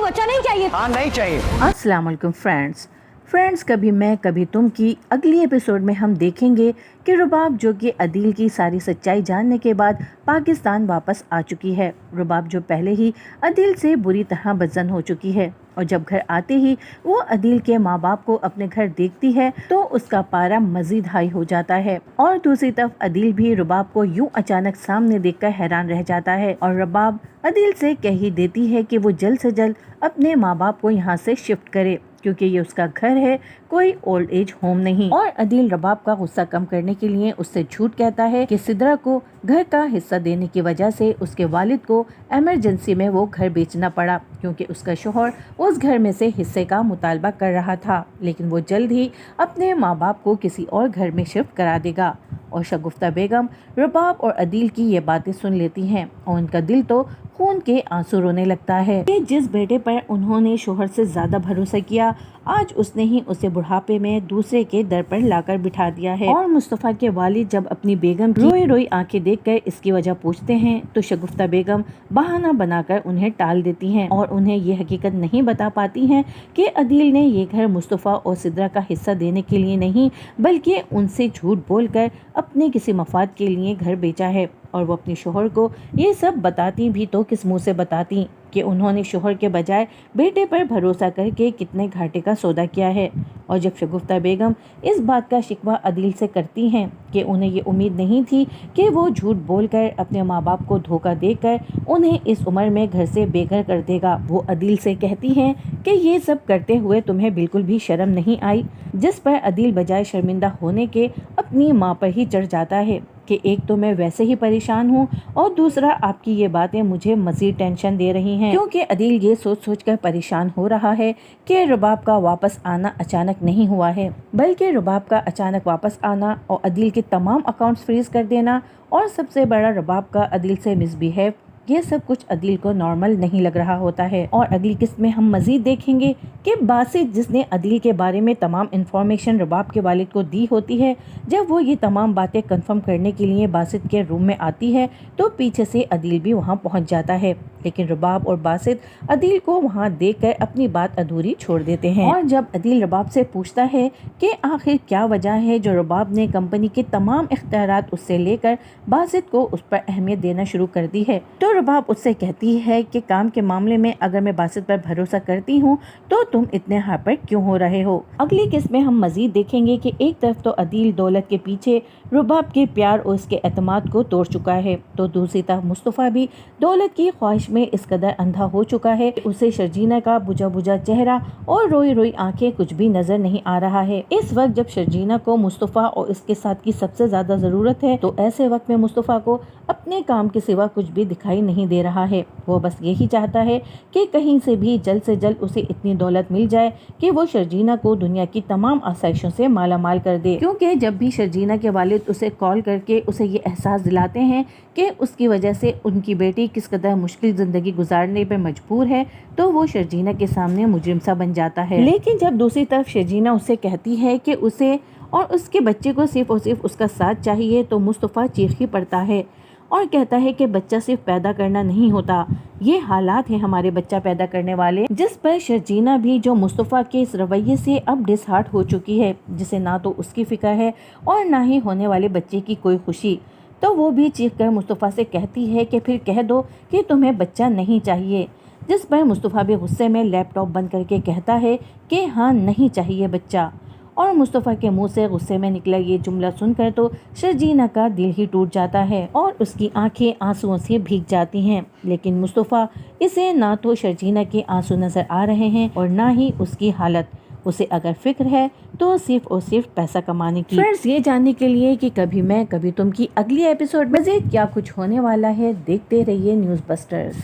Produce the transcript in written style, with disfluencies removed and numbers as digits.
बच्चा नहीं चाहिए। हाँ नहीं चाहिए। अस्सलाम वालेकुम फ्रेंड्स, कभी मैं कभी तुम की अगली एपिसोड में हम देखेंगे कि रुबाब जो कि अदील की सारी सच्चाई जानने के बाद पाकिस्तान वापस आ चुकी है। रुबाब जो पहले ही अदील से बुरी तरह बदजन हो चुकी है और जब घर आते ही वो अदील के माँ बाप को अपने घर देखती है तो उसका पारा मजीद हाई हो जाता है और दूसरी तरफ अदील भी रुबाब को यूं अचानक सामने देखकर हैरान रह जाता है और रुबाब अदील से कह ही देती है कि वो जल्द से जल्द अपने माँ बाप को यहाँ से शिफ्ट करे क्योंकि ये उसका घर है, कोई ओल्ड एज होम नहीं। और अदील रुबाब का गुस्सा कम करने के लिए उससे झूठ कहता है कि सिद्रा को घर का हिस्सा देने की वजह से उसके वालिद को इमरजेंसी में वो घर बेचना पड़ा क्योंकि उसका शोहर उस घर में से हिस्से का मुतालबा कर रहा था, लेकिन वो जल्द ही अपने माँ बाप को किसी और घर में शिफ्ट करा देगा। और शगुफ्ता बेगम रुबाब और अदील की ये बातें सुन लेती हैं और उनका दिल तो खून के आंसू रोने लगता है कि जिस बेटे पर उन्होंने शोहर से ज्यादा भरोसा किया आज उसने ही उसे बुढ़ापे में दूसरे के दर पर लाकर बिठा दिया है। और मुस्तफा के वालिद जब अपनी बेगम की रोई रोई आंखें देखकर इसकी वजह पूछते हैं तो शगुफ्ता बेगम बहाना बनाकर उन्हें टाल देती हैं और उन्हें ये हकीकत नहीं बता पाती हैं कि अदील ने ये घर मुस्तफा और सिद्रा का हिस्सा देने के लिए नहीं बल्कि उनसे झूठ बोलकर अपने किसी मफाद के लिए घर बेचा है। और वो अपने शोहर को ये सब बताती भी तो किस मुंह से बताती कि उन्होंने शोहर के बजाय बेटे पर भरोसा करके कितने घाटे का सौदा किया है। और जब शगुफ्ता बेगम इस बात का शिकवा अदील से करती हैं कि उन्हें ये उम्मीद नहीं थी कि वो झूठ बोलकर अपने माँ बाप को धोखा देकर उन्हें इस उम्र में घर से बेघर कर देगा, वो अदील से कहती हैं कि ये सब करते हुए तुम्हें बिल्कुल भी शर्म नहीं आई, जिस पर अदील बजाय शर्मिंदा होने के अपनी माँ पर ही चढ़ जाता है कि एक तो मैं वैसे ही परेशान हूँ और दूसरा आपकी ये बातें मुझे मजीद टेंशन दे रही हैं क्योंकि अदील ये सोच सोच कर परेशान हो रहा है कि रुबाब का वापस आना अचानक नहीं हुआ है बल्कि रुबाब का अचानक वापस आना और अदील के तमाम अकाउंट्स फ्रीज कर देना और सबसे बड़ा रुबाब का अदील से मिसबिहेव, ये सब कुछ अदील को नॉर्मल नहीं लग रहा होता है। और अगली किस्त में हम मजीद देखेंगे कि बासित जिसने अदील के बारे में तमाम इंफॉर्मेशन रुबाब के वालिद को दी होती है, जब वो ये तमाम बातें कंफर्म करने के लिए बासित के रूम में आती है तो पीछे से अदील भी वहाँ पहुँच जाता है, लेकिन रुबाब और बासित अदील को वहाँ देखकर अपनी बात अधूरी छोड़ देते हैं। और जब अदील रुबाब से पूछता है कि आखिर क्या वजह है जो रुबाब ने कंपनी के तमाम इख्तियारात उससे लेकर बासित को उस पर अहमियत देना शुरू कर दी है, तो रुबाब उससे कहती है कि काम के मामले में अगर मैं बासित पर भरोसा करती हूँ तो तुम इतने हाइपर क्यों हो रहे हो। अगली किस्त में हम मजीद देखेंगे कि एक तरफ तो अदील दौलत के पीछे रुबाब के प्यार और उसके एतमाद को तोड़ चुका है, तो दूसरी तरफ मुस्तफा भी दौलत की ख्वाहिश में इस कदर अंधा हो चुका है उसे शर्जीना का बुझा बुझा चेहरा और रोई रोई आंखें कुछ भी नजर नहीं आ रहा है। इस वक्त जब शर्जीना को मुस्तफा और इसके साथ की सबसे ज्यादा जरूरत है तो ऐसे वक्त में मुस्तफा को अपने काम के सिवा कुछ भी दिखाई नहीं दे रहा है। वो बस यही चाहता है कि कहीं से भी जल्द से जल्द उसे इतनी दौलत मिल जाए कि वो शर्जीना को दुनिया की तमाम आसाइशों से माला माल कर दे, क्योंकि जब भी शर्जीना के वालिद उसे कॉल करके उसे ये एहसास दिलाते हैं कि उसकी वजह से उनकी बेटी किस कदर मुश्किल जिंदगी गुजारने पर मजबूर है तो वो शर्जीना के सामने मुजरिम सा बन जाता है। लेकिन जब दूसरी तरफ शर्जीना उससे कहती है कि उसे और उसके बच्चे को सिर्फ और सिर्फ उसका साथ चाहिए तो मुस्तफा चीख ही पड़ता है और कहता है कि बच्चा सिर्फ पैदा करना नहीं होता, ये हालात हैं हमारे बच्चा पैदा करने वाले। जिस पर शर्जीना भी जो मुस्तफा के इस रवैये से अब डिसहार्ट हो चुकी है, जिसे ना तो उसकी फिक्र है और ना ही होने वाले बच्चे की कोई खुशी, तो वो भी चीख कर मुस्तफा से कहती है कि फिर कह दो कि तुम्हें बच्चा नहीं चाहिए। जिस पर मुस्तफा भी गुस्से में लैपटॉप बंद करके कहता है कि हाँ नहीं चाहिए बच्चा। और मुस्तफ़ा के मुंह से गुस्से में निकला ये जुमला सुनकर तो शर्जीना का दिल ही टूट जाता है और उसकी आंखें आंसुओं से भीग जाती हैं। लेकिन मुस्तफ़ा इसे ना तो शर्जीना के आंसू नजर आ रहे हैं और ना ही उसकी हालत। उसे अगर फिक्र है तो सिर्फ और सिर्फ पैसा कमाने की। फ्रेंड्स, ये जानने के लिए कि कभी मैं कभी तुम की अगली एपिसोड में क्या कुछ होने वाला है, देखते रहिए न्यूज़ बस्टर्स।